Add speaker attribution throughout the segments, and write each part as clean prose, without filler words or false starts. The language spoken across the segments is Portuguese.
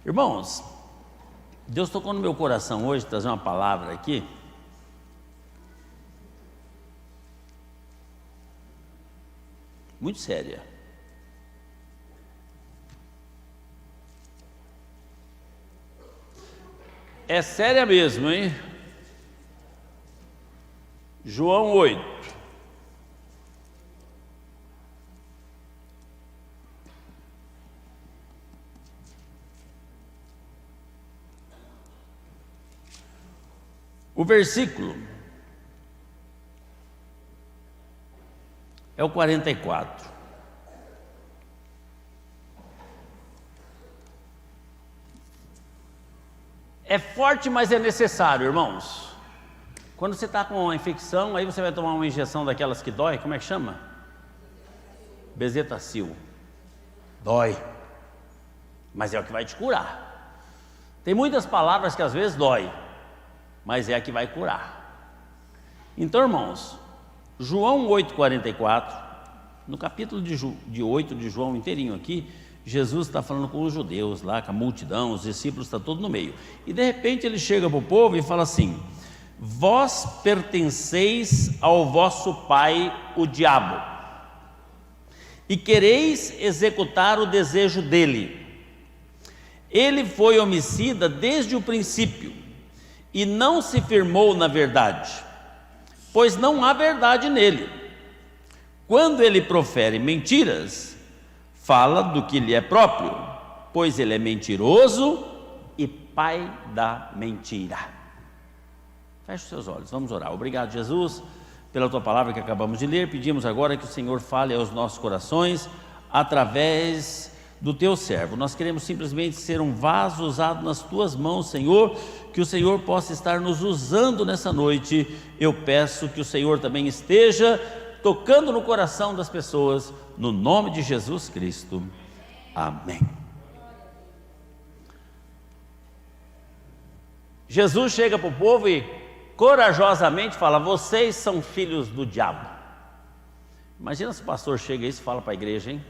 Speaker 1: Irmãos, Deus tocou no meu coração hoje trazer uma palavra aqui. Muito séria. É séria mesmo, hein? João 8. O versículo é o 44. É forte, mas é necessário, irmãos. Quando você está com uma infecção, aí você vai tomar uma injeção daquelas que dói, como é que chama? Bezetacil. Dói, mas é o que vai te curar. Tem muitas palavras que às vezes dói, mas é a que vai curar. Então, irmãos, João 8,44, no capítulo de 8 de João inteirinho aqui, Jesus está falando com os judeus lá, com a multidão, os discípulos estão todos no meio. E de repente ele chega para o povo e fala assim: vós pertenceis ao vosso pai, o diabo, e quereis executar o desejo dele. Ele foi homicida desde o princípio, e não se firmou na verdade, pois não há verdade nele. Quando ele profere mentiras, fala do que lhe é próprio, pois ele é mentiroso e pai da mentira. Feche os seus olhos, vamos orar. Obrigado, Jesus, pela tua palavra que acabamos de ler. Pedimos agora que o Senhor fale aos nossos corações através do teu servo. Nós queremos simplesmente ser um vaso usado nas tuas mãos, Senhor, que o Senhor possa estar nos usando nessa noite. Eu peço que o Senhor também esteja tocando no coração das pessoas, no nome de Jesus Cristo, amém. Jesus chega para o povo e corajosamente fala: vocês são filhos do diabo. Imagina se o pastor chega isso e fala para a igreja, hein?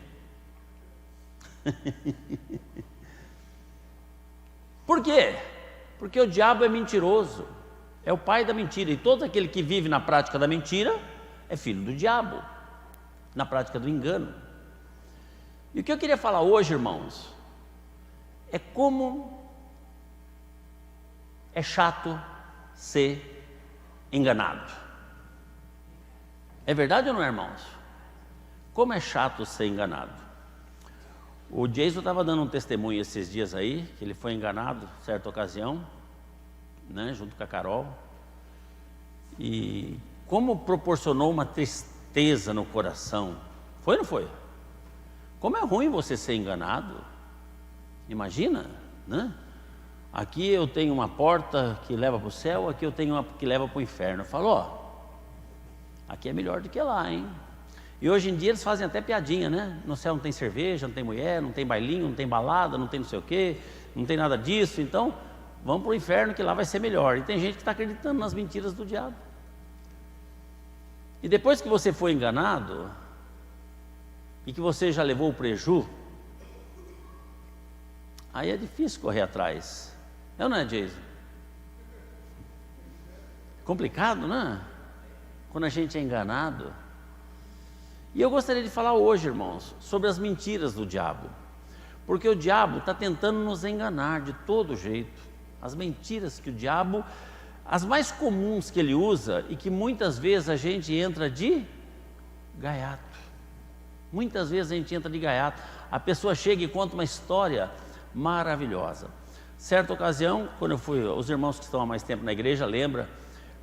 Speaker 1: Por quê? Porque o diabo é mentiroso, é o pai da mentira, e todo aquele que vive na prática da mentira é filho do diabo, na prática do engano. E o que eu queria falar hoje, irmãos, é como é chato ser enganado. É verdade ou não é, irmãos? Como é chato ser enganado. O Jason estava dando um testemunho esses dias aí, que ele foi enganado, certa ocasião, né, junto com a Carol, e como proporcionou uma tristeza no coração. Foi ou não foi? Como é ruim você ser enganado. Imagina, né? Aqui eu tenho uma porta que leva para o céu, aqui eu tenho uma que leva para o inferno. Eu falo, ó, aqui é melhor do que lá, hein? E hoje em dia eles fazem até piadinha, né? No céu não tem cerveja, não tem mulher, não tem bailinho, não tem balada, não tem não sei o quê, não tem nada disso. Então, vamos para o inferno que lá vai ser melhor. E tem gente que está acreditando nas mentiras do diabo. E depois que você foi enganado, e que você já levou o preju, aí é difícil correr atrás. É ou não é, Jason? Complicado, né? Quando a gente é enganado. E eu gostaria de falar hoje, irmãos, sobre as mentiras do diabo. Porque o diabo está tentando nos enganar de todo jeito. As mentiras que o diabo, as mais comuns que ele usa e que muitas vezes a gente entra de gaiato. Muitas vezes a gente entra de gaiato. A pessoa chega e conta uma história maravilhosa. Certa ocasião, quando eu fui, os irmãos que estão há mais tempo na igreja lembram,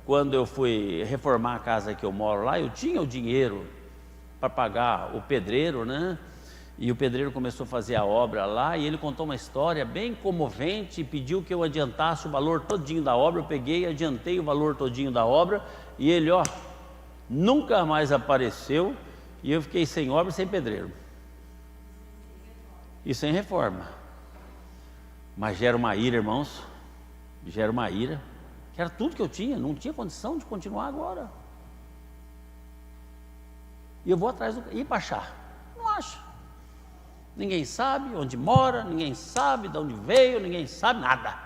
Speaker 1: quando eu fui reformar a casa que eu moro lá, eu tinha o dinheiro para pagar o pedreiro, né? E o pedreiro começou a fazer a obra lá, e ele contou uma história bem comovente e pediu que eu adiantasse o valor todinho da obra. Eu peguei, adiantei o valor todinho da obra, e ele, ó, nunca mais apareceu, e eu fiquei sem obra e sem pedreiro. E sem reforma. Mas gera uma ira, irmãos, gera uma ira, que era tudo que eu tinha, não tinha condição de continuar agora. E eu vou atrás do... E para achar? Não acho. Ninguém sabe onde mora, ninguém sabe de onde veio, ninguém sabe nada,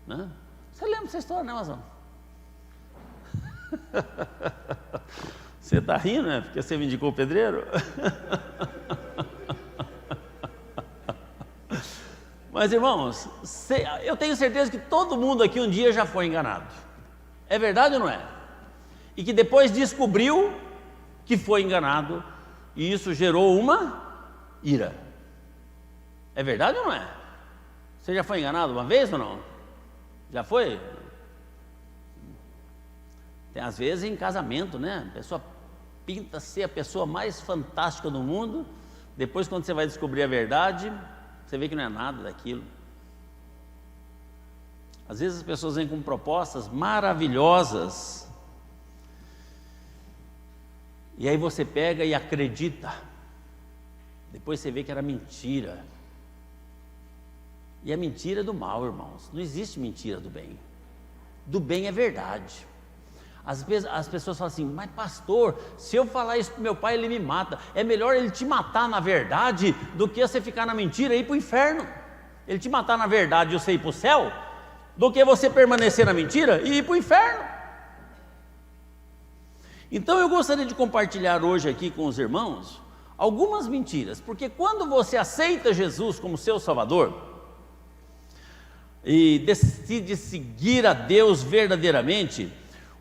Speaker 1: né? Você lembra dessa história, né, Mazão? Você está rindo, né? Porque você me indicou o pedreiro? Mas, irmãos, eu tenho certeza que todo mundo aqui um dia já foi enganado. É verdade ou não é? E que depois descobriu que foi enganado, e isso gerou uma ira. É verdade ou não é? Você já foi enganado uma vez ou não? Já foi? Tem às vezes em casamento, né? A pessoa pinta ser a pessoa mais fantástica do mundo, depois quando você vai descobrir a verdade, você vê que não é nada daquilo. Às vezes as pessoas vêm com propostas maravilhosas, e aí você pega e acredita, depois você vê que era mentira. E a mentira é do mal, irmãos. Não existe mentira do bem. Do bem é verdade. Às vezes as pessoas falam assim: mas pastor, se eu falar isso para meu pai, ele me mata. É melhor ele te matar na verdade do que você ficar na mentira e ir para o inferno. Ele te matar na verdade e você ir para o céu, do que você permanecer na mentira e ir para o inferno. Então eu gostaria de compartilhar hoje aqui com os irmãos algumas mentiras, porque quando você aceita Jesus como seu Salvador e decide seguir a Deus verdadeiramente,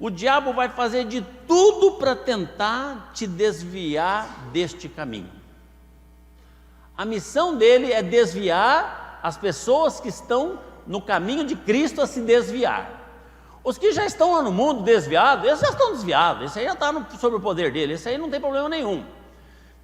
Speaker 1: o diabo vai fazer de tudo para tentar te desviar deste caminho. A missão dele é desviar as pessoas que estão no caminho de Cristo a se desviar. Os que já estão lá no mundo desviados, eles já estão desviados, esse aí já está sob o poder dele, esse aí não tem problema nenhum.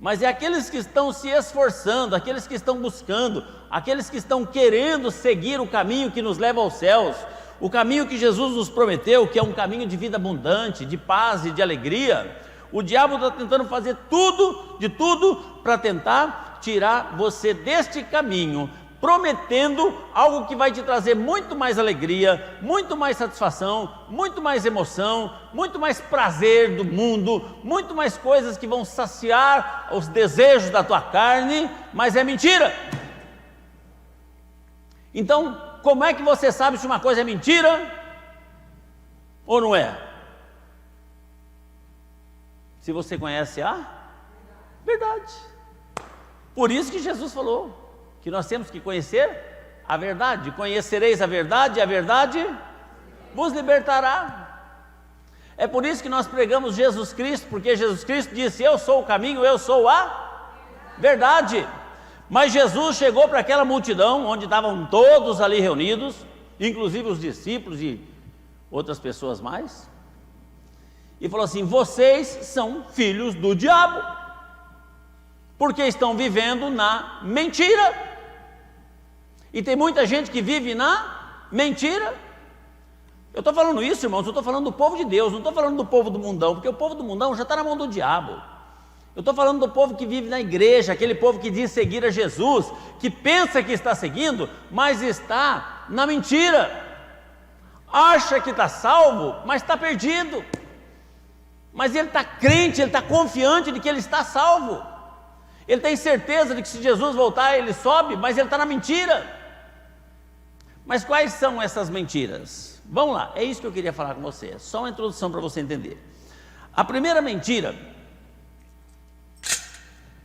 Speaker 1: Mas é aqueles que estão se esforçando, aqueles que estão buscando, aqueles que estão querendo seguir o caminho que nos leva aos céus, o caminho que Jesus nos prometeu, que é um caminho de vida abundante, de paz e de alegria. O diabo está tentando fazer tudo para tentar tirar você deste caminho, prometendo algo que vai te trazer muito mais alegria, muito mais satisfação, muito mais emoção, muito mais prazer do mundo, muito mais coisas que vão saciar os desejos da tua carne, mas é mentira. Então, como é que você sabe se uma coisa é mentira ou não é? Se você conhece a verdade. Por isso que Jesus falou que nós temos que conhecer a verdade. Conhecereis a verdade e a verdade vos libertará. É por isso que nós pregamos Jesus Cristo, porque Jesus Cristo disse: eu sou o caminho, eu sou a verdade. Mas Jesus chegou para aquela multidão, onde estavam todos ali reunidos, inclusive os discípulos e outras pessoas mais, e falou assim: vocês são filhos do diabo, porque estão vivendo na mentira. E tem muita gente que vive na mentira. Eu estou falando isso, irmãos, eu estou falando do povo de Deus, não estou falando do povo do mundão, porque o povo do mundão já está na mão do diabo. Eu estou falando do povo que vive na igreja, aquele povo que diz seguir a Jesus, que pensa que está seguindo, mas está na mentira. Acha que está salvo, mas está perdido. Mas ele está crente, ele está confiante de que ele está salvo. Ele tem certeza de que se Jesus voltar, ele sobe, mas ele está na mentira. Mas quais são essas mentiras? Vamos lá, é isso que eu queria falar com você, só uma introdução para você entender. A primeira mentira: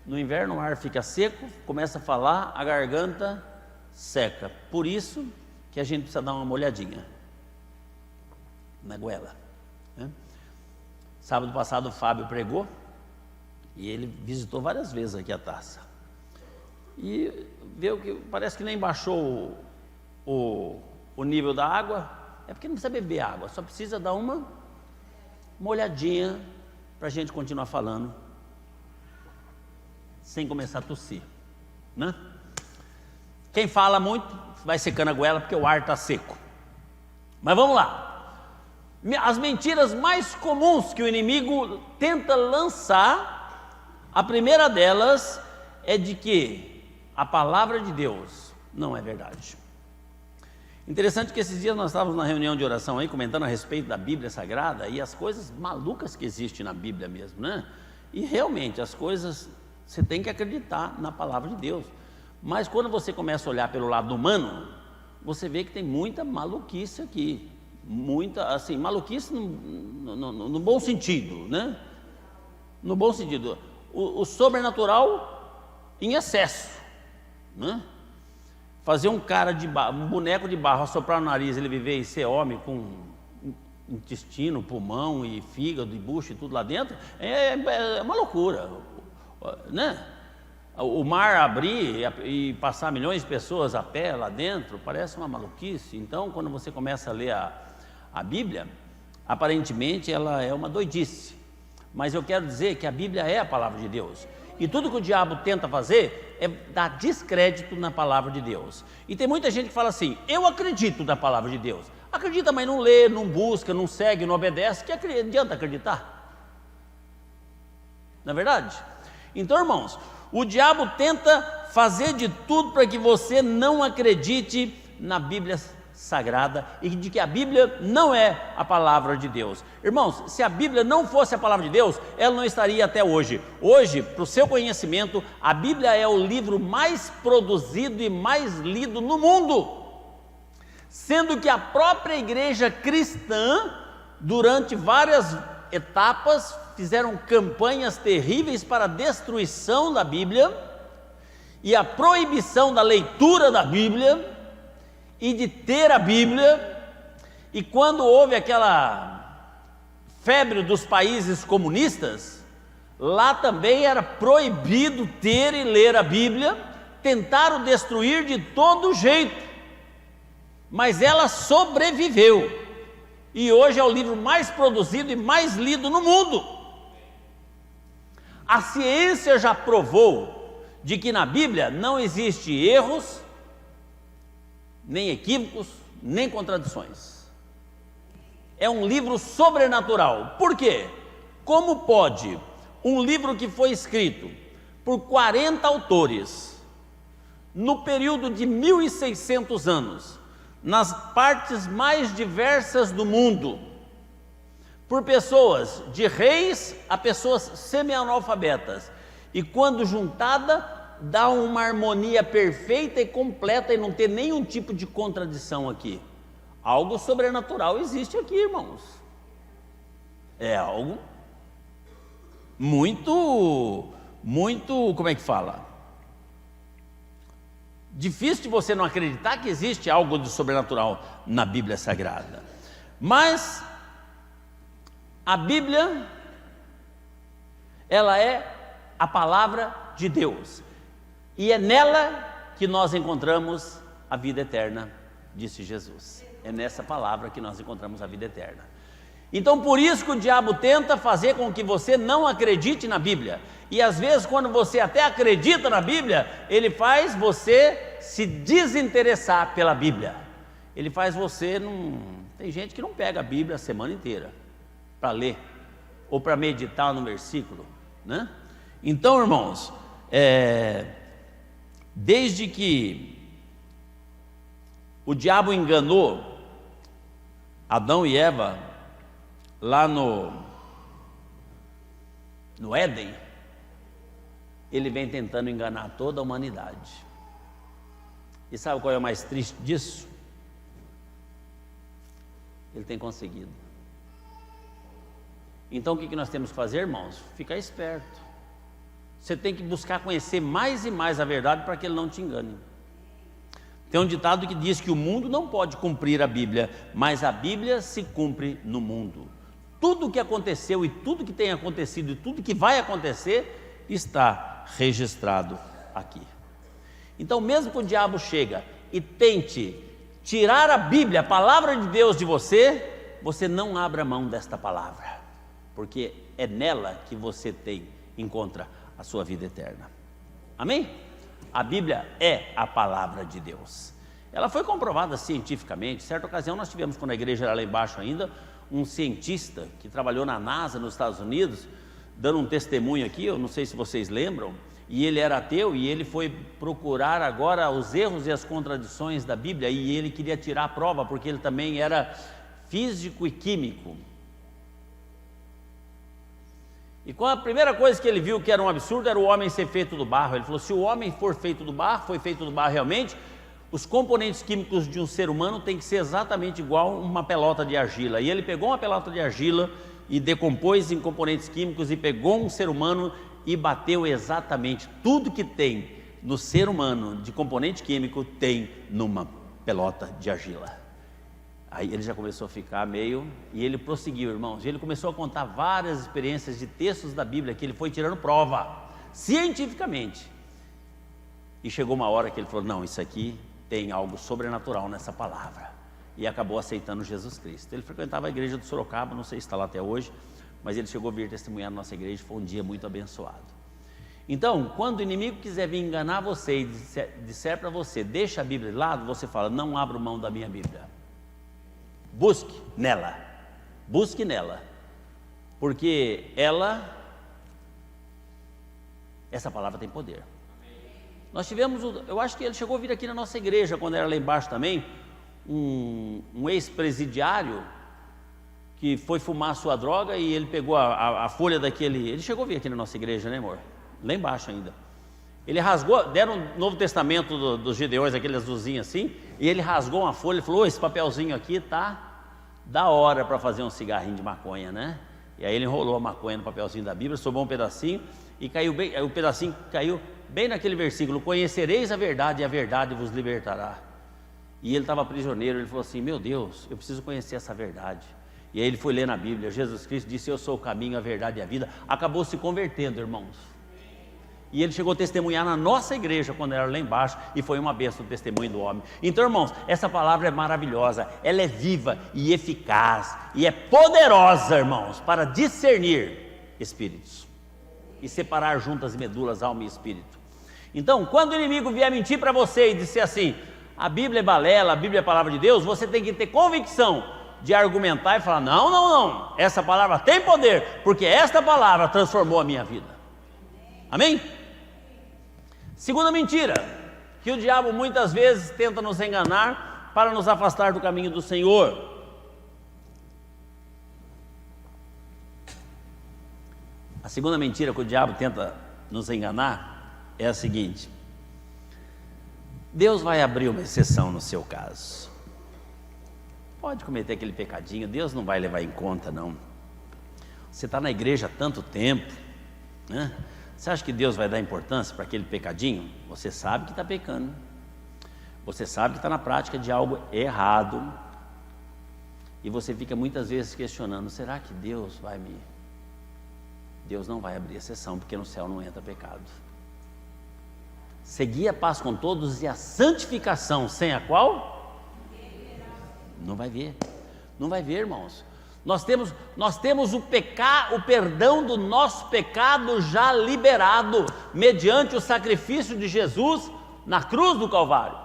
Speaker 1: no inverno o ar fica seco, começa a falar, a garganta seca. Por isso que a gente precisa dar uma molhadinha na goela, né? Sábado passado o Fábio pregou, e ele visitou várias vezes aqui a taça, e viu que parece que nem baixou o nível da água. É porque não precisa beber água, só precisa dar uma molhadinha para a gente continuar falando, sem começar a tossir, né? Quem fala muito vai secando a goela porque o ar está seco. Mas vamos lá. As mentiras mais comuns que o inimigo tenta lançar, a primeira delas é de que a palavra de Deus não é verdade. Interessante que esses dias nós estávamos na reunião de oração aí, comentando a respeito da Bíblia Sagrada e as coisas malucas que existem na Bíblia mesmo, né? E realmente as coisas Você tem que acreditar na palavra de Deus. Mas quando você começa a olhar pelo lado humano, você vê que tem muita maluquice aqui. Muita, assim, maluquice no bom sentido, né? No bom sentido. O sobrenatural em excesso, né? Fazer um cara de barro, um boneco de barro, assoprar o nariz, ele viver e ser homem com intestino, pulmão e fígado e bucho e tudo lá dentro, é uma loucura, né? O mar abrir e passar milhões de pessoas a pé lá dentro, parece uma maluquice. Então, quando você começa a ler a Bíblia, aparentemente ela é uma doidice. Mas eu quero dizer que a Bíblia é a palavra de Deus. E tudo que o diabo tenta fazer é dar descrédito na palavra de Deus. E tem muita gente que fala assim: eu acredito na palavra de Deus. Acredita, mas não lê, não busca, não segue, não obedece. Que adianta acreditar? Não é verdade? Então, irmãos, o diabo tenta fazer de tudo para que você não acredite na Bíblia Sagrada e de que a Bíblia não é a palavra de Deus. Irmãos, se a Bíblia não fosse a palavra de Deus, ela não estaria até hoje. Hoje, para o seu conhecimento, a Bíblia é o livro mais produzido e mais lido no mundo, sendo que a própria igreja cristã, durante várias etapas, fizeram campanhas terríveis para a destruição da Bíblia e a proibição da leitura da Bíblia e de ter a Bíblia. E quando houve aquela febre dos países comunistas, lá também era proibido ter e ler a Bíblia. Tentaram destruir de todo jeito, mas ela sobreviveu, e hoje é o livro mais produzido e mais lido no mundo. A ciência já provou de que na Bíblia não existe erros, nem equívocos, nem contradições. É um livro sobrenatural. Por quê? Como pode um livro que foi escrito por 40 autores, no período de 1600 anos, nas partes mais diversas do mundo, por pessoas de reis a pessoas semi-analfabetas, e quando juntada, dá uma harmonia perfeita e completa e não ter nenhum tipo de contradição aqui? Algo sobrenatural existe aqui, irmãos. É algo muito, como é que fala? Difícil de você não acreditar que existe algo de sobrenatural na Bíblia Sagrada. Mas a Bíblia, ela é a palavra de Deus, e é nela que nós encontramos a vida eterna, disse Jesus. É nessa palavra que nós encontramos a vida eterna. Então, por isso que o diabo tenta fazer com que você não acredite na Bíblia. E às vezes, quando você até acredita na Bíblia, ele faz você se desinteressar pela Bíblia. Ele faz você não... Tem gente que não pega a Bíblia a semana inteira para ler ou para meditar no versículo, né? Então, irmãos, desde que o diabo enganou Adão e Eva lá no Éden, ele vem tentando enganar toda a humanidade. E sabe qual é o mais triste disso? Ele tem conseguido. Então o que nós temos que fazer, irmãos? Ficar esperto. Você tem que buscar conhecer mais e mais a verdade para que ele não te engane. Tem um ditado que diz que o mundo não pode cumprir a Bíblia, mas a Bíblia se cumpre no mundo. Tudo o que aconteceu e tudo que tem acontecido e tudo que vai acontecer está registrado aqui. Então, mesmo que o diabo chega e tente tirar a Bíblia, a palavra de Deus de você, você não abra mão desta palavra, porque é nela que você encontra a sua vida eterna. Amém? A Bíblia é a palavra de Deus. Ela foi comprovada cientificamente. Certa ocasião nós tivemos, quando a igreja era lá embaixo ainda, um cientista que trabalhou na NASA nos Estados Unidos, dando um testemunho aqui, eu não sei se vocês lembram, e ele era ateu, e ele foi procurar agora os erros e as contradições da Bíblia, e ele queria tirar a prova, porque ele também era físico e químico. E a primeira coisa que ele viu que era um absurdo era o homem ser feito do barro. Ele falou: se o homem for feito do barro, foi feito do barro realmente, os componentes químicos de um ser humano tem que ser exatamente igual uma pelota de argila. E ele pegou uma pelota de argila e decompôs em componentes químicos e pegou um ser humano e bateu exatamente tudo que tem no ser humano de componente químico tem numa pelota de argila. Aí ele já começou a ficar meio, e ele prosseguiu, irmãos, e ele começou a contar várias experiências de textos da Bíblia que ele foi tirando prova, cientificamente. E chegou uma hora que ele falou: não, isso aqui tem algo sobrenatural nessa palavra. E acabou aceitando Jesus Cristo. Ele frequentava a igreja do Sorocaba, não sei se está lá até hoje, mas ele chegou a vir testemunhar na nossa igreja, foi um dia muito abençoado. Então, quando o inimigo quiser vir enganar você e disser para você: deixa a Bíblia de lado, você fala: não abro mão da minha Bíblia. Busque nela, porque essa palavra tem poder. Nós tivemos, eu acho que ele chegou a vir aqui na nossa igreja, quando era lá embaixo também, um ex-presidiário, que foi fumar a sua droga e ele pegou a folha daquele, ele chegou a vir aqui na nossa igreja, né, amor? Lá embaixo ainda. Ele rasgou, deram o Novo Testamento dos Gideões, aquele azulzinho assim, e ele rasgou uma folha e falou: esse papelzinho aqui tá da hora para fazer um cigarrinho de maconha, né? E aí ele enrolou a maconha no papelzinho da Bíblia, sobrou um pedacinho, e caiu bem, o pedacinho caiu bem naquele versículo: conhecereis a verdade e a verdade vos libertará. E ele estava prisioneiro, ele falou assim: meu Deus, eu preciso conhecer essa verdade. E aí ele foi ler na Bíblia, Jesus Cristo disse: eu sou o caminho, a verdade e a vida. Acabou se convertendo, irmãos. E ele chegou a testemunhar na nossa igreja quando era lá embaixo, e foi uma bênção o testemunho do homem. Então, irmãos, essa palavra é maravilhosa, ela é viva e eficaz, e é poderosa, irmãos, para discernir espíritos e separar juntas medulas, alma e espírito. Então, quando o inimigo vier mentir para você e disser assim: a Bíblia é balela, a Bíblia é a palavra de Deus, você tem que ter convicção de argumentar e falar: não, essa palavra tem poder, porque esta palavra transformou a minha vida. Amém? Segunda mentira, que o diabo muitas vezes tenta nos enganar para nos afastar do caminho do Senhor. A segunda mentira que o diabo tenta nos enganar é a seguinte: Deus vai abrir uma exceção no seu caso. Pode cometer aquele pecadinho, Deus não vai levar em conta, não. Você está na igreja há tanto tempo, né? Você acha que Deus vai dar importância para aquele pecadinho? Você sabe que está pecando, você sabe que está na prática de algo errado, e você fica muitas vezes questionando: será que Deus não vai abrir exceção, porque no céu não entra pecado. Seguir a paz com todos e a santificação, sem a qual? Não vai ver, irmãos. Nós temos o perdão do nosso pecado já liberado, mediante o sacrifício de Jesus na cruz do Calvário.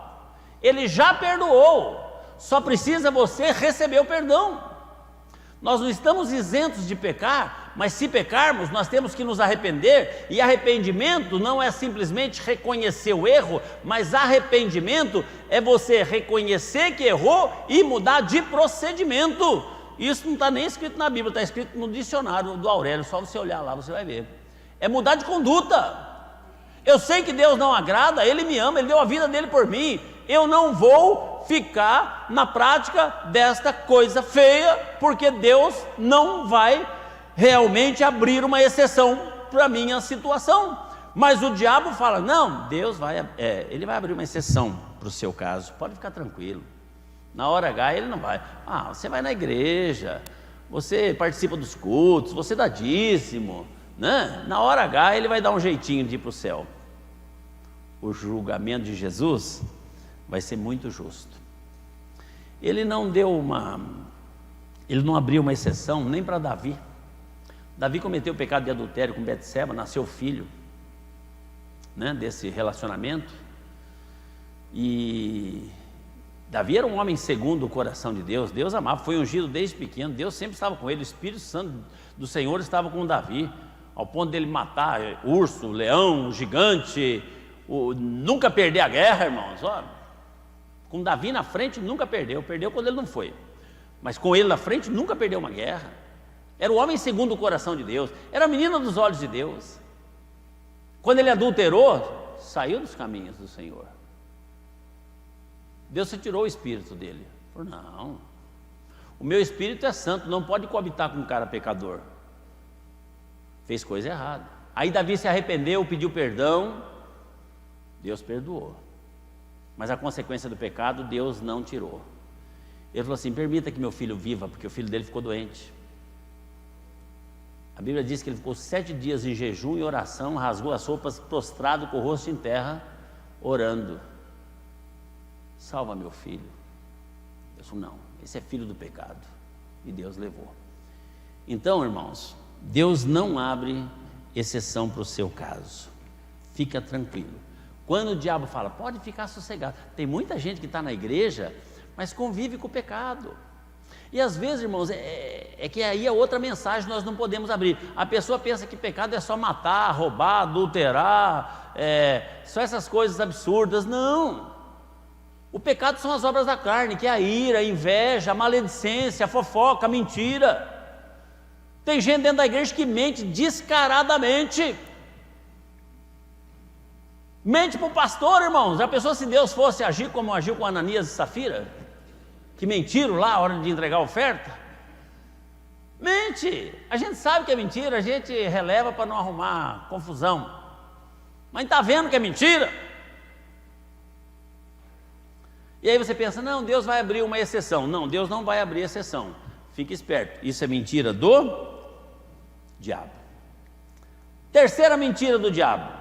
Speaker 1: Ele já perdoou, só precisa você receber o perdão. Nós não estamos isentos de pecar, mas se pecarmos, nós temos que nos arrepender, e arrependimento não é simplesmente reconhecer o erro, mas arrependimento é você reconhecer que errou e mudar de procedimento. Isso não está nem escrito na Bíblia, está escrito no dicionário do Aurélio, só você olhar lá, você vai ver. É mudar de conduta. Eu sei que Deus não agrada, Ele me ama, Ele deu a vida dele por mim. Eu não vou ficar na prática desta coisa feia, porque Deus não vai realmente abrir uma exceção para a minha situação. Mas o diabo fala: não, Deus Ele vai abrir uma exceção para o seu caso, pode ficar tranquilo. Na hora H ele não vai. Você vai na igreja, você participa dos cultos, você dá dízimo, né? Na hora H ele vai dar um jeitinho de ir para o céu. O julgamento de Jesus vai ser muito justo. Ele não abriu uma exceção nem para Davi. Davi cometeu o pecado de adultério com Betseba, nasceu filho, né, desse relacionamento. E Davi era um homem segundo o coração de Deus. Deus amava, foi ungido desde pequeno, Deus sempre estava com ele, o Espírito Santo do Senhor estava com Davi, ao ponto dele matar urso, leão, gigante, nunca perder a guerra, irmãos. Com Davi na frente nunca perdeu quando ele não foi, mas com ele na frente nunca perdeu uma guerra. Era o homem segundo o coração de Deus, era a menina dos olhos de Deus. Quando ele adulterou, saiu dos caminhos do Senhor. Deus retirou o espírito dele. Falou, não, o meu espírito é santo, não pode coabitar com um cara pecador. Fez coisa errada. Aí Davi se arrependeu, pediu perdão, Deus perdoou. Mas a consequência do pecado, Deus não tirou. Ele falou assim, permita que meu filho viva, porque o filho dele ficou doente. A Bíblia diz que ele ficou 7 dias em jejum e oração, rasgou as roupas, prostrado com o rosto em terra, orando. Salva meu filho. Deus falou, não, esse é filho do pecado. E Deus levou. Então, irmãos, Deus não abre exceção para o seu caso. Fica tranquilo. Quando o diabo fala, pode ficar sossegado. Tem muita gente que está na igreja, mas convive com o pecado. E às vezes, irmãos, é que aí é outra mensagem, nós não podemos abrir. A pessoa pensa que pecado é só matar, roubar, adulterar, só essas coisas absurdas. Não. O pecado são as obras da carne, que é a ira, a inveja, a maledicência, a fofoca, a mentira. Tem gente dentro da igreja que mente descaradamente. Mente para o pastor, irmãos. Já pensou se Deus fosse agir como agiu com Ananias e Safira? Que mentiram lá a hora de entregar a oferta? Mente. A gente sabe que é mentira, a gente releva para não arrumar confusão. Mas está vendo que é mentira? E aí você pensa, não, Deus vai abrir uma exceção. Não, Deus não vai abrir exceção. Fique esperto. Isso é mentira do diabo. Terceira mentira do diabo.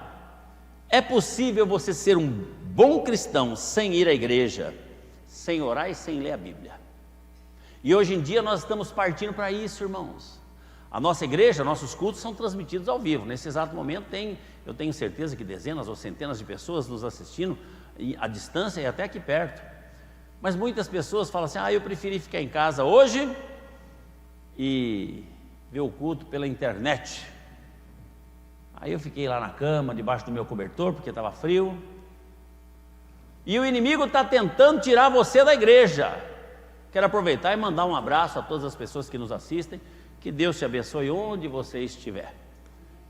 Speaker 1: É possível você ser um bom cristão sem ir à igreja, sem orar e sem ler a Bíblia. E hoje em dia nós estamos partindo para isso, irmãos. A nossa igreja, nossos cultos são transmitidos ao vivo. Nesse exato momento eu tenho certeza que dezenas ou centenas de pessoas nos assistindo à distância e até aqui perto. Mas muitas pessoas falam assim, eu preferi ficar em casa hoje e ver o culto pela internet. Aí eu fiquei lá na cama, debaixo do meu cobertor, porque estava frio. E o inimigo está tentando tirar você da igreja. Quero aproveitar e mandar um abraço a todas as pessoas que nos assistem. Que Deus te abençoe onde você estiver.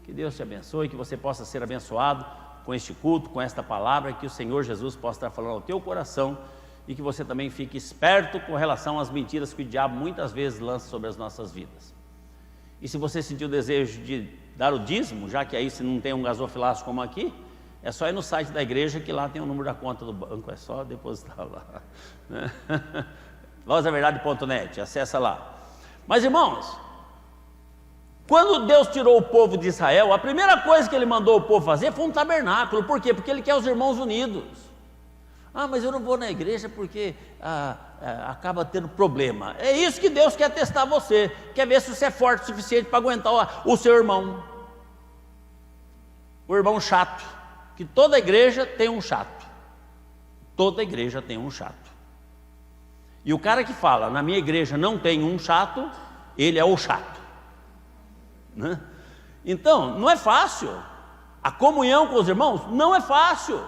Speaker 1: Que Deus te abençoe, que você possa ser abençoado com este culto, com esta palavra, que o Senhor Jesus possa estar falando ao teu coração e que você também fique esperto com relação às mentiras que o diabo muitas vezes lança sobre as nossas vidas. E se você sentiu o desejo de dar o dízimo, já que aí se não tem um gasofilaço como aqui, é só ir no site da igreja que lá tem o número da conta do banco, é só depositar lá, né? Vozaverdade.net, acessa lá. Mas irmãos, quando Deus tirou o povo de Israel, a primeira coisa que Ele mandou o povo fazer foi um tabernáculo. Por quê? Porque Ele quer os irmãos unidos. Mas eu não vou na igreja porque acaba tendo problema. É isso que Deus quer testar você. Quer ver se você é forte o suficiente para aguentar o seu irmão. O irmão chato. Que toda igreja tem um chato. Toda igreja tem um chato. E o cara que fala, na minha igreja não tem um chato, ele é o chato, né? Então, não é fácil. A comunhão com os irmãos não é fácil.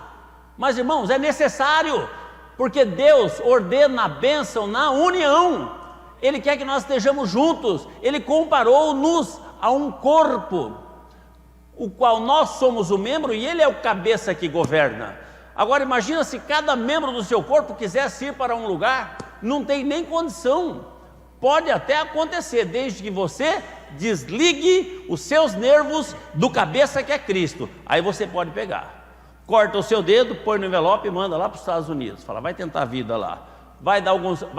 Speaker 1: Mas, irmãos, é necessário, porque Deus ordena a bênção na união. Ele quer que nós estejamos juntos. Ele comparou-nos a um corpo, o qual nós somos o membro e Ele é o cabeça que governa. Agora, imagina se cada membro do seu corpo quisesse ir para um lugar, não tem nem condição. Pode até acontecer, desde que você desligue os seus nervos do cabeça que é Cristo. Aí você pode pegar. Corta o seu dedo, põe no envelope e manda lá para os Estados Unidos. Fala, vai tentar a vida lá. Vai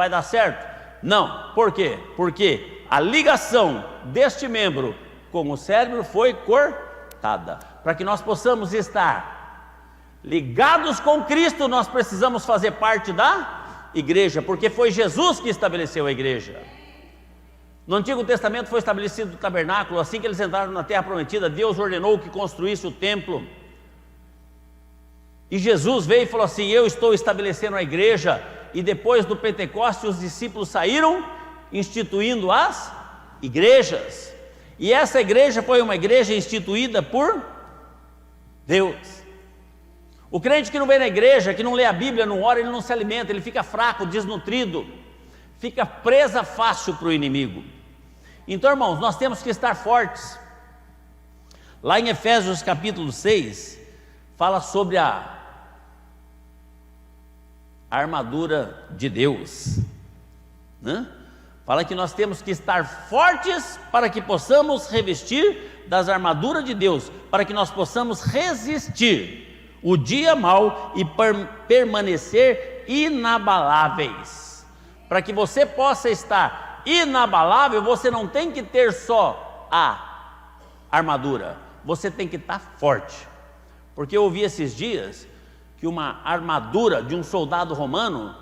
Speaker 1: dar certo? Não. Por quê? Porque a ligação deste membro com o cérebro foi cortada. Para que nós possamos estar ligados com Cristo, nós precisamos fazer parte da igreja, porque foi Jesus que estabeleceu a igreja. No Antigo Testamento foi estabelecido o tabernáculo. Assim que eles entraram na terra prometida, Deus ordenou que construísse o templo. E Jesus veio e falou assim, eu estou estabelecendo a igreja. E depois do Pentecostes os discípulos saíram instituindo as igrejas. E essa igreja foi uma igreja instituída por Deus. O crente que não vem na igreja, que não lê a Bíblia, não ora, ele não se alimenta, ele fica fraco, desnutrido, fica presa fácil para o inimigo. Então, irmãos, nós temos que estar fortes. Lá em Efésios capítulo 6, fala sobre a armadura de Deus, né? Fala que nós temos que estar fortes para que possamos revestir das armaduras de Deus, para que nós possamos resistir o dia mau e permanecer inabaláveis. Para que você possa estar inabalável, você não tem que ter só a armadura, você tem que estar forte. Porque eu ouvi esses dias que uma armadura de um soldado romano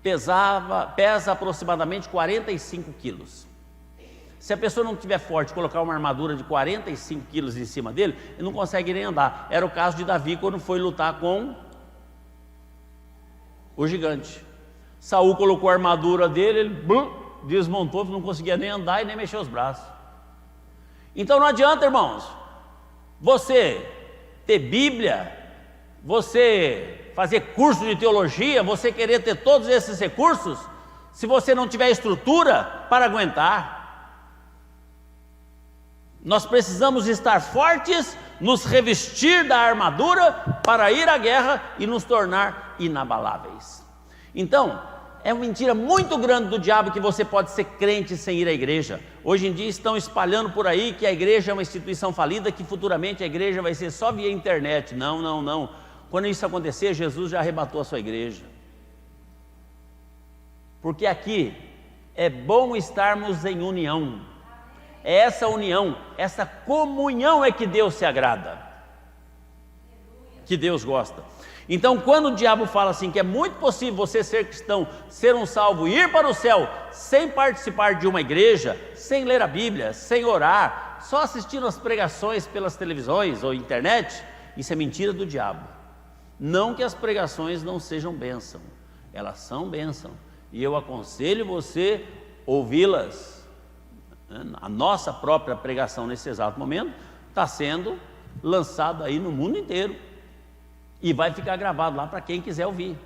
Speaker 1: pesa aproximadamente 45 quilos. Se a pessoa não estiver forte, colocar uma armadura de 45 quilos em cima dele, ele não consegue nem andar. Era o caso de Davi quando foi lutar com o gigante. Saul colocou a armadura dele, ele desmontou, não conseguia nem andar e nem mexer os braços. Então não adianta, irmãos, você ter Bíblia, você fazer curso de teologia, você querer ter todos esses recursos, se você não tiver estrutura para aguentar. Nós precisamos estar fortes, nos revestir da armadura para ir à guerra e nos tornar inabaláveis. Então, é uma mentira muito grande do diabo que você pode ser crente sem ir à igreja. Hoje em dia estão espalhando por aí que a igreja é uma instituição falida, que futuramente a igreja vai ser só via internet. Não, não, não. Quando isso acontecer, Jesus já arrebatou a sua igreja. Porque aqui é bom estarmos em união. É essa união, essa comunhão é que Deus se agrada, que Deus gosta. Então, quando o diabo fala assim, que é muito possível você ser cristão, ser um salvo, ir para o céu, sem participar de uma igreja, sem ler a Bíblia, sem orar, só assistindo as pregações pelas televisões ou internet, isso é mentira do diabo. Não que as pregações não sejam bênção, elas são bênção, e eu aconselho você ouvi-las. A nossa própria pregação nesse exato momento está sendo lançada aí no mundo inteiro, e vai ficar gravado lá para quem quiser ouvir.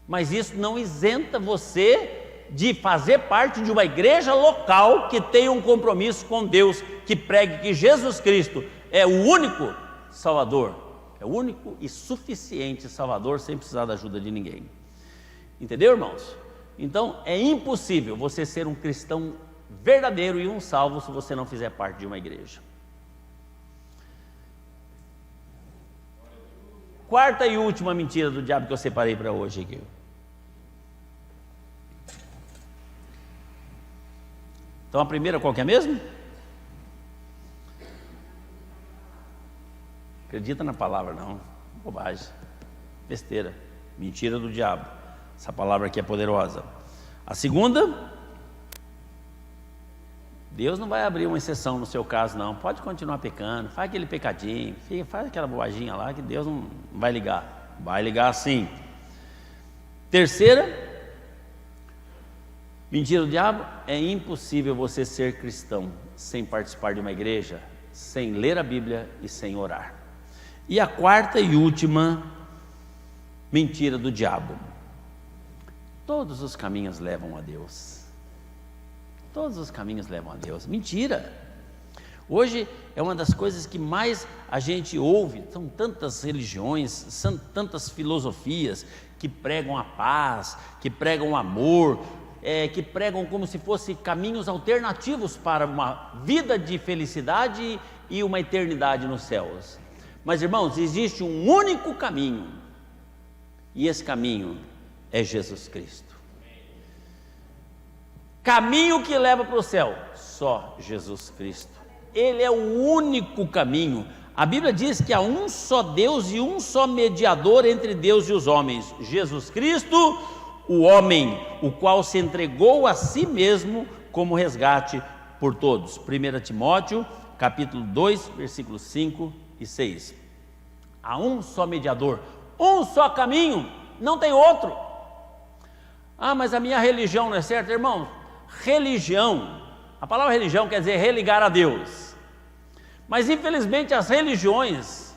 Speaker 1: Mas isso não isenta você de fazer parte de uma igreja local que tenha um compromisso com Deus, que pregue que Jesus Cristo é o único Salvador, é o único e suficiente Salvador, sem precisar da ajuda de ninguém. Entendeu, irmãos? Então é impossível você ser um cristão verdadeiro e um salvo se você não fizer parte de uma igreja. Quarta e última mentira do diabo que eu separei para hoje aqui. Então a primeira qual que é mesmo? Acredita na palavra não, bobagem, besteira, mentira do diabo. Essa palavra aqui é poderosa. A segunda, Deus não vai abrir uma exceção no seu caso não, pode continuar pecando, faz aquele pecadinho, faz aquela bobaginha lá que Deus não vai ligar. Vai ligar sim. Terceira mentira do diabo, é impossível você ser cristão sem participar de uma igreja, sem ler a Bíblia e sem orar. E a quarta e última mentira do diabo, todos os caminhos levam a Deus. Todos os caminhos levam a Deus. Mentira! Hoje é uma das coisas que mais a gente ouve. São tantas religiões, são tantas filosofias que pregam a paz, que pregam o amor, que pregam como se fossem caminhos alternativos para uma vida de felicidade e uma eternidade nos céus. Mas, irmãos, existe um único caminho, e esse caminho é Jesus Cristo. Caminho que leva para o céu, só Jesus Cristo. Ele é o único caminho. A Bíblia diz que há um só Deus e um só mediador entre Deus e os homens, Jesus Cristo, o homem, o qual se entregou a si mesmo como resgate por todos. 1 Timóteo, capítulo 2, versículos 5 e 6. Há um só mediador, um só caminho, não tem outro. Ah, mas a minha religião não é certa, irmão? Religião, a palavra religião quer dizer religar a Deus. Mas infelizmente as religiões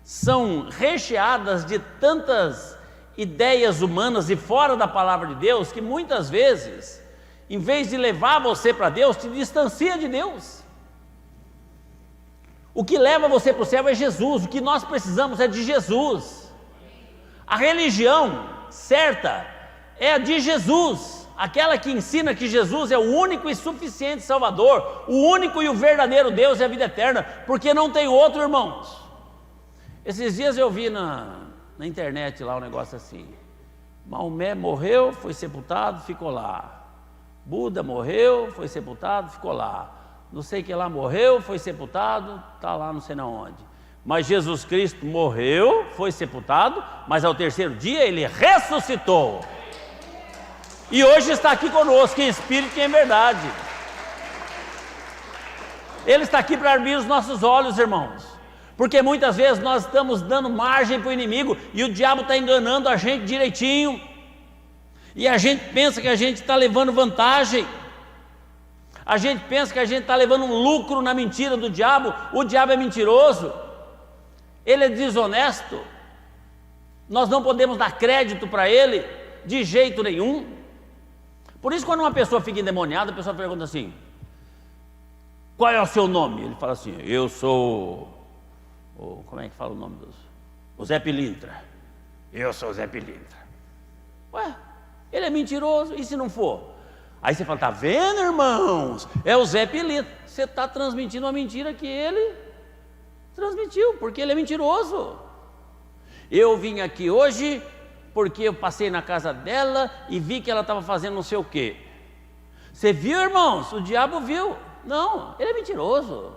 Speaker 1: são recheadas de tantas ideias humanas e fora da palavra de Deus, que muitas vezes em vez de levar você para Deus, te distancia de Deus. O que leva você para o céu é Jesus, o que nós precisamos é de Jesus. A religião certa é a de Jesus, aquela que ensina que Jesus é o único e suficiente Salvador, o único e o verdadeiro Deus e a vida eterna, porque não tem outro, irmãos. Esses dias eu vi na internet lá um negócio assim: Maomé morreu, foi sepultado, ficou lá. Buda morreu, foi sepultado, ficou lá. Não sei que lá morreu, foi sepultado, está lá não sei na onde. Mas Jesus Cristo morreu, foi sepultado, mas ao terceiro dia Ele ressuscitou. E hoje está aqui conosco, em espírito e em verdade. Ele está aqui para abrir os nossos olhos, irmãos. Porque muitas vezes nós estamos dando margem para o inimigo e o diabo está enganando a gente direitinho. E a gente pensa que a gente está levando vantagem. A gente pensa que a gente está levando um lucro na mentira do diabo. O diabo é mentiroso. Ele é desonesto. Nós não podemos dar crédito para ele de jeito nenhum. Por isso, quando uma pessoa fica endemoniada, a pessoa pergunta assim: qual é o seu nome? Ele fala assim: eu sou... como é que fala o nome dos? O Zé Pilintra. Eu sou o Zé Pilintra. Ué, ele é mentiroso, e se não for? Aí você fala: tá vendo, irmãos? É o Zé Pilintra. Você está transmitindo uma mentira que ele transmitiu, porque ele é mentiroso. Eu vim aqui hoje porque eu passei na casa dela e vi que ela estava fazendo não sei o quê. Você viu, irmãos? O diabo viu. Não, ele é mentiroso.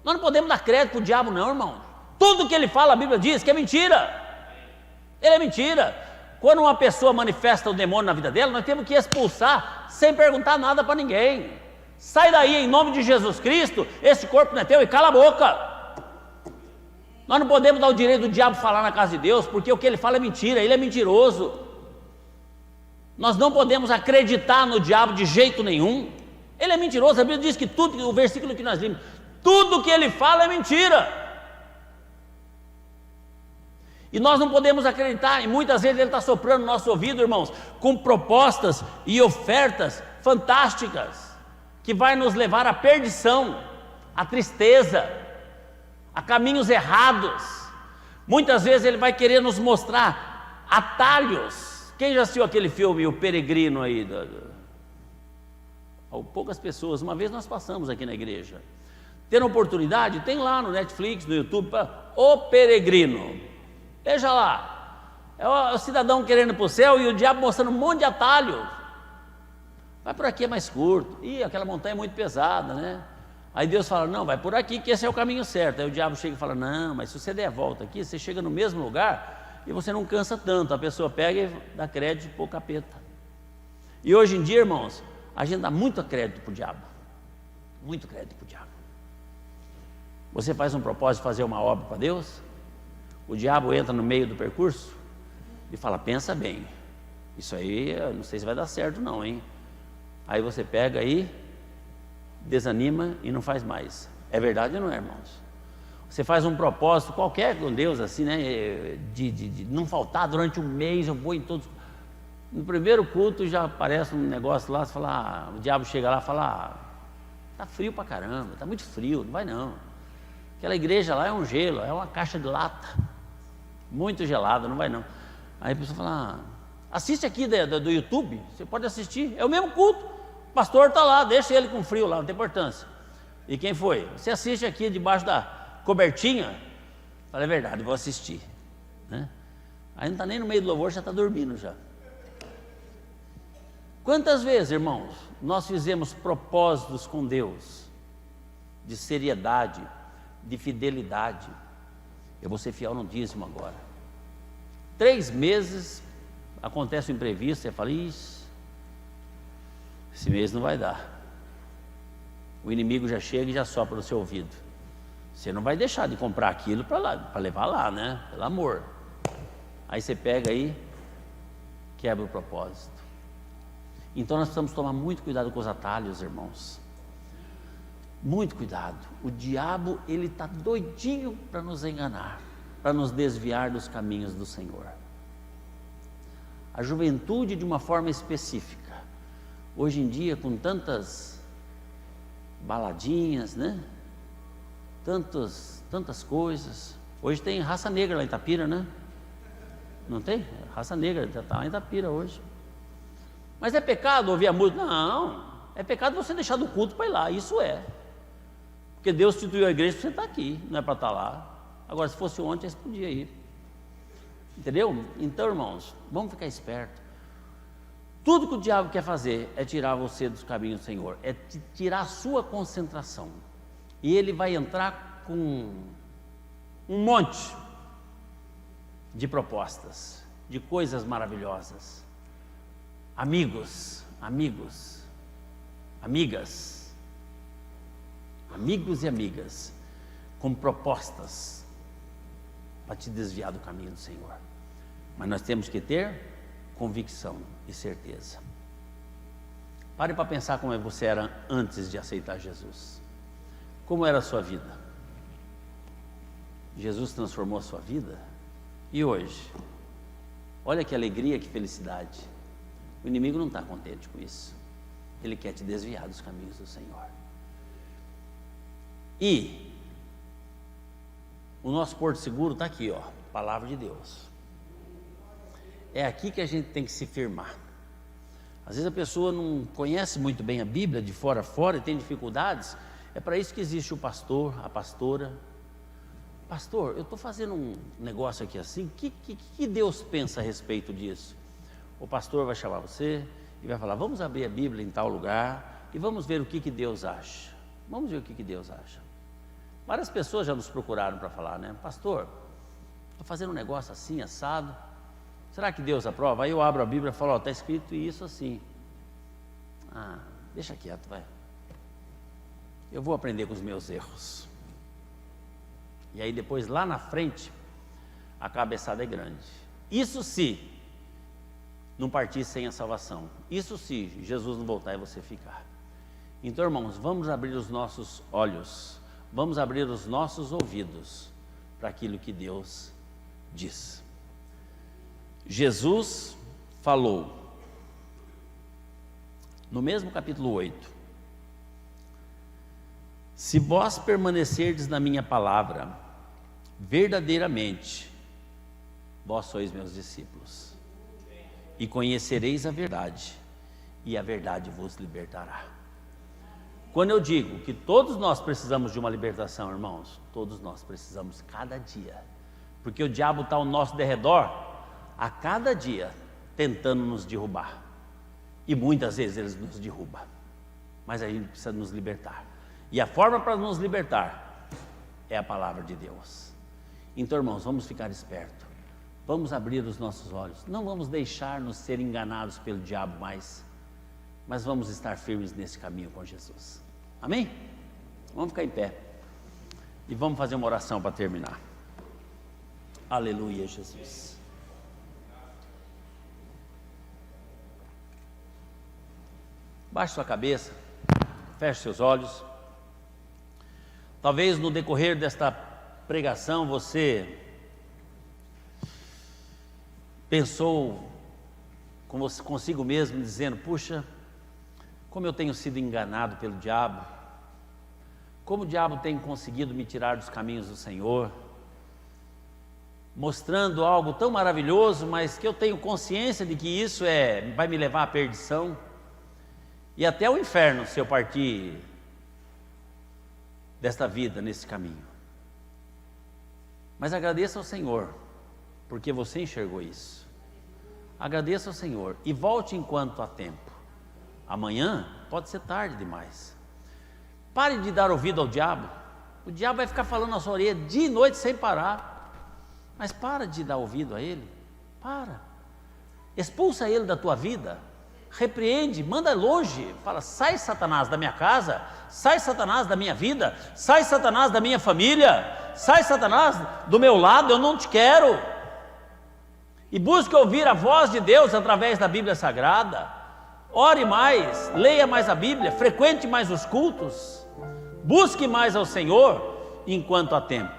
Speaker 1: Nós não podemos dar crédito para o diabo não, irmão. Tudo que ele fala, a Bíblia diz que é mentira. Ele é mentira. Quando uma pessoa manifesta o demônio na vida dela, nós temos que expulsar sem perguntar nada para ninguém. Sai daí em nome de Jesus Cristo, esse corpo não é teu, e cala a boca. Nós não podemos dar o direito do diabo falar na casa de Deus, porque o que ele fala é mentira, ele é mentiroso. Nós não podemos acreditar no diabo de jeito nenhum. Ele é mentiroso. A Bíblia diz que tudo, o versículo que nós lemos, tudo que ele fala é mentira. E nós não podemos acreditar, e muitas vezes ele está soprando no nosso ouvido, irmãos, com propostas e ofertas fantásticas, que vai nos levar à perdição, à tristeza, a caminhos errados. Muitas vezes ele vai querer nos mostrar atalhos. Quem já assistiu aquele filme, O Peregrino aí? Poucas pessoas, uma vez nós passamos aqui na igreja. Tendo oportunidade, tem lá no Netflix, no YouTube, O Peregrino. Veja lá, é o cidadão querendo ir para o céu e o diabo mostrando um monte de atalhos. Vai por aqui, é mais curto. Ih, aquela montanha é muito pesada, né? Aí Deus fala: não, vai por aqui que esse é o caminho certo. Aí o diabo chega e fala: não, mas se você der a volta aqui, você chega no mesmo lugar e você não cansa tanto. A pessoa pega e dá crédito para o capeta. E hoje em dia, irmãos, a gente dá muito crédito para o diabo. Muito crédito para o diabo. Você faz um propósito de fazer uma obra para Deus, o diabo entra no meio do percurso e fala: pensa bem, isso aí eu não sei se vai dar certo não, hein? Aí você pega aí, desanima e não faz mais. É verdade ou não é, irmãos? Você faz um propósito qualquer com Deus assim, né? De não faltar durante um mês, eu vou em todos. No primeiro culto já aparece um negócio lá, você fala, o diabo chega lá e fala: tá frio pra caramba, tá muito frio, não vai não. Aquela igreja lá é um gelo, é uma caixa de lata, muito gelada, não vai não. Aí a pessoa fala: assiste aqui do YouTube, você pode assistir, é o mesmo culto, o pastor está lá, deixa ele com frio lá, não tem importância. E quem foi? Você assiste aqui debaixo da cobertinha, fala: é verdade, vou assistir, né? Aí não está nem no meio do louvor, já está dormindo já. Quantas vezes, irmãos, nós fizemos propósitos com Deus, de seriedade, de fidelidade? Eu vou ser fiel no dízimo agora. 3 meses, acontece um imprevisto, você fala: esse mês não vai dar. O inimigo já chega e já sopra no seu ouvido. Você não vai deixar de comprar aquilo para levar lá, né? Pelo amor. Aí você pega aí, quebra o propósito. Então nós precisamos tomar muito cuidado com os atalhos, irmãos. Muito cuidado. O diabo, ele está doidinho para nos enganar, para nos desviar dos caminhos do Senhor. A juventude, de uma forma específica, Hoje em dia, com tantas baladinhas, né? Tantas coisas. Hoje tem raça negra lá em Itapira, né? Não tem? Raça negra, está lá em Itapira hoje. Mas é pecado ouvir a música? Não, é pecado você deixar do culto para ir lá, isso é. Porque Deus instituiu a igreja para você estar aqui, não é para estar lá. Agora, se fosse ontem, você podia ir. Entendeu? Então, irmãos, vamos ficar espertos. Tudo que o diabo quer fazer é tirar você dos caminhos do Senhor, é tirar a sua concentração. E ele vai entrar com um monte de propostas, de coisas maravilhosas. Amigos, amigas, amigos e amigas, com propostas para te desviar do caminho do Senhor. Mas nós temos que ter convicção e certeza. Pare para pensar como você era antes de aceitar Jesus. Como era a sua vida? Jesus transformou a sua vida? E hoje? Olha que alegria, que felicidade. O inimigo não está contente com isso. Ele quer te desviar dos caminhos do Senhor. E o nosso porto seguro está aqui, ó, palavra de Deus. É aqui que a gente tem que se firmar. Às vezes a pessoa não conhece muito bem a Bíblia, de fora a fora, e tem dificuldades. É para isso que existe o pastor, a pastora. Pastor, eu estou fazendo um negócio aqui assim, o que Deus pensa a respeito disso? O pastor vai chamar você e vai falar, vamos abrir a Bíblia em tal lugar e vamos ver o que Deus acha. Vamos ver o que Deus acha. Várias pessoas já nos procuraram para falar, né? Pastor, estou fazendo um negócio assim, assado. Será que Deus aprova? Aí eu abro a Bíblia e falo, ó, está escrito isso assim. Ah, deixa quieto, vai. Eu vou aprender com os meus erros. E aí depois lá na frente, a cabeçada é grande. Isso se não partir sem a salvação. Isso se Jesus não voltar e você ficar. Então, irmãos, vamos abrir os nossos olhos, vamos abrir os nossos ouvidos para aquilo que Deus diz. Jesus falou, no mesmo capítulo 8, se vós permanecerdes na minha palavra, verdadeiramente, vós sois meus discípulos, e conhecereis a verdade, e a verdade vos libertará. Quando eu digo que todos nós precisamos de uma libertação, irmãos, todos nós precisamos cada dia, porque o diabo está ao nosso derredor, a cada dia, tentando nos derrubar, e muitas vezes ele nos derruba, mas a gente precisa nos libertar, e a forma para nos libertar é a palavra de Deus. Então, irmãos, vamos ficar espertos, vamos abrir os nossos olhos, não vamos deixar-nos ser enganados pelo diabo mais, mas vamos estar firmes nesse caminho com Jesus, amém? Vamos ficar em pé, e vamos fazer uma oração para terminar. Aleluia, Jesus. Baixe sua cabeça, feche seus olhos. Talvez no decorrer desta pregação você pensou consigo mesmo, dizendo, puxa, como eu tenho sido enganado pelo diabo, como o diabo tem conseguido me tirar dos caminhos do Senhor, mostrando algo tão maravilhoso, mas que eu tenho consciência de que isso vai me levar à perdição, e até o inferno se eu partir desta vida, nesse caminho. Mas agradeça ao Senhor, porque você enxergou isso. Agradeça ao Senhor e volte enquanto há tempo. Amanhã pode ser tarde demais. Pare de dar ouvido ao diabo. O diabo vai ficar falando na sua orelha dia e noite sem parar. Mas para de dar ouvido a ele. Para. Expulsa ele da tua vida. Repreende, manda longe, fala, sai Satanás da minha casa, sai Satanás da minha vida, sai Satanás da minha família, sai Satanás do meu lado, eu não te quero. E busque ouvir a voz de Deus através da Bíblia Sagrada. Ore mais, leia mais a Bíblia, frequente mais os cultos, busque mais ao Senhor enquanto há tempo.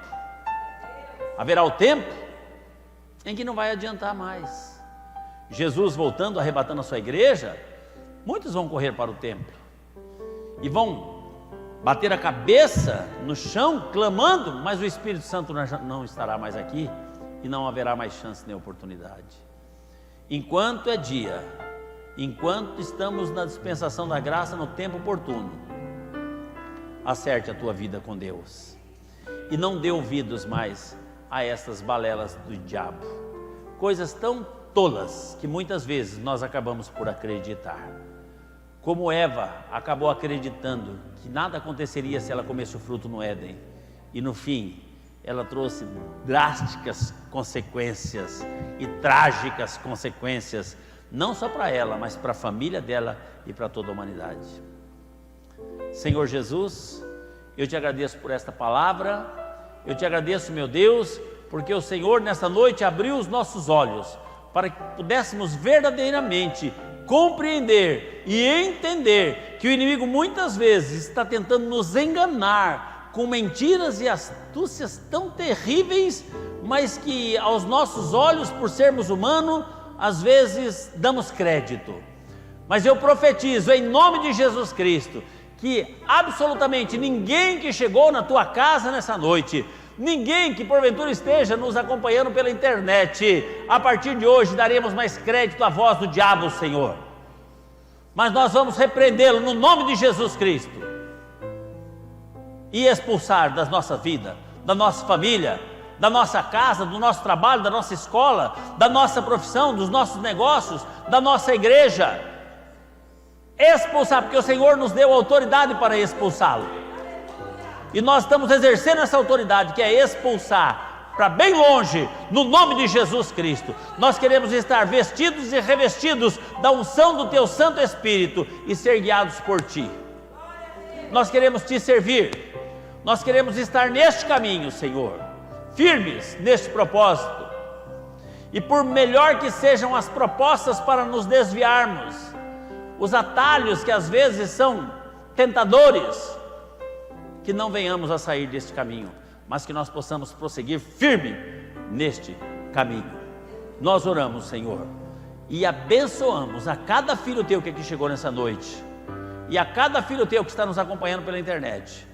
Speaker 1: Haverá o tempo em que não vai adiantar mais. Jesus voltando, arrebatando a sua igreja, muitos vão correr para o templo e vão bater a cabeça no chão, clamando, mas o Espírito Santo não estará mais aqui e não haverá mais chance nem oportunidade. Enquanto é dia, enquanto estamos na dispensação da graça, no tempo oportuno, acerte a tua vida com Deus e não dê ouvidos mais a essas balelas do diabo, coisas tão tolas que muitas vezes nós acabamos por acreditar, como Eva acabou acreditando que nada aconteceria se ela comesse o fruto no Éden, e no fim ela trouxe drásticas consequências e trágicas consequências, não só para ela, mas para a família dela e para toda a humanidade. Senhor Jesus, eu te agradeço por esta palavra, eu te agradeço, meu Deus, porque o Senhor nesta noite abriu os nossos olhos para que pudéssemos verdadeiramente compreender e entender que o inimigo muitas vezes está tentando nos enganar com mentiras e astúcias tão terríveis, mas que aos nossos olhos, por sermos humanos, às vezes damos crédito. Mas eu profetizo em nome de Jesus Cristo que absolutamente ninguém que chegou na tua casa nessa noite, ninguém que porventura esteja nos acompanhando pela internet, a partir de hoje daremos mais crédito à voz do diabo, Senhor. Mas nós vamos repreendê-lo no nome de Jesus Cristo e expulsar da nossa vida, da nossa família, da nossa casa, do nosso trabalho, da nossa escola, da nossa profissão, dos nossos negócios, da nossa igreja. Expulsar, porque o Senhor nos deu autoridade para expulsá-lo. E nós estamos exercendo essa autoridade, que é expulsar para bem longe, no nome de Jesus Cristo. Nós queremos estar vestidos e revestidos da unção do Teu Santo Espírito e ser guiados por Ti. Nós queremos Te servir, nós queremos estar neste caminho, Senhor, firmes neste propósito. E por melhor que sejam as propostas para nos desviarmos, os atalhos que às vezes são tentadores, que não venhamos a sair deste caminho, mas que nós possamos prosseguir firme neste caminho. Nós oramos, Senhor, e abençoamos a cada filho Teu que aqui chegou nessa noite, e a cada filho Teu que está nos acompanhando pela internet,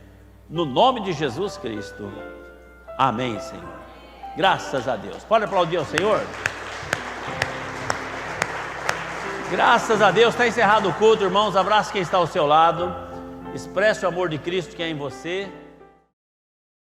Speaker 1: no nome de Jesus Cristo, amém, Senhor. Graças a Deus. Pode aplaudir ao Senhor? Graças a Deus. Está encerrado o culto, irmãos. Abraço quem está ao seu lado. Expresse o amor de Cristo que é em você.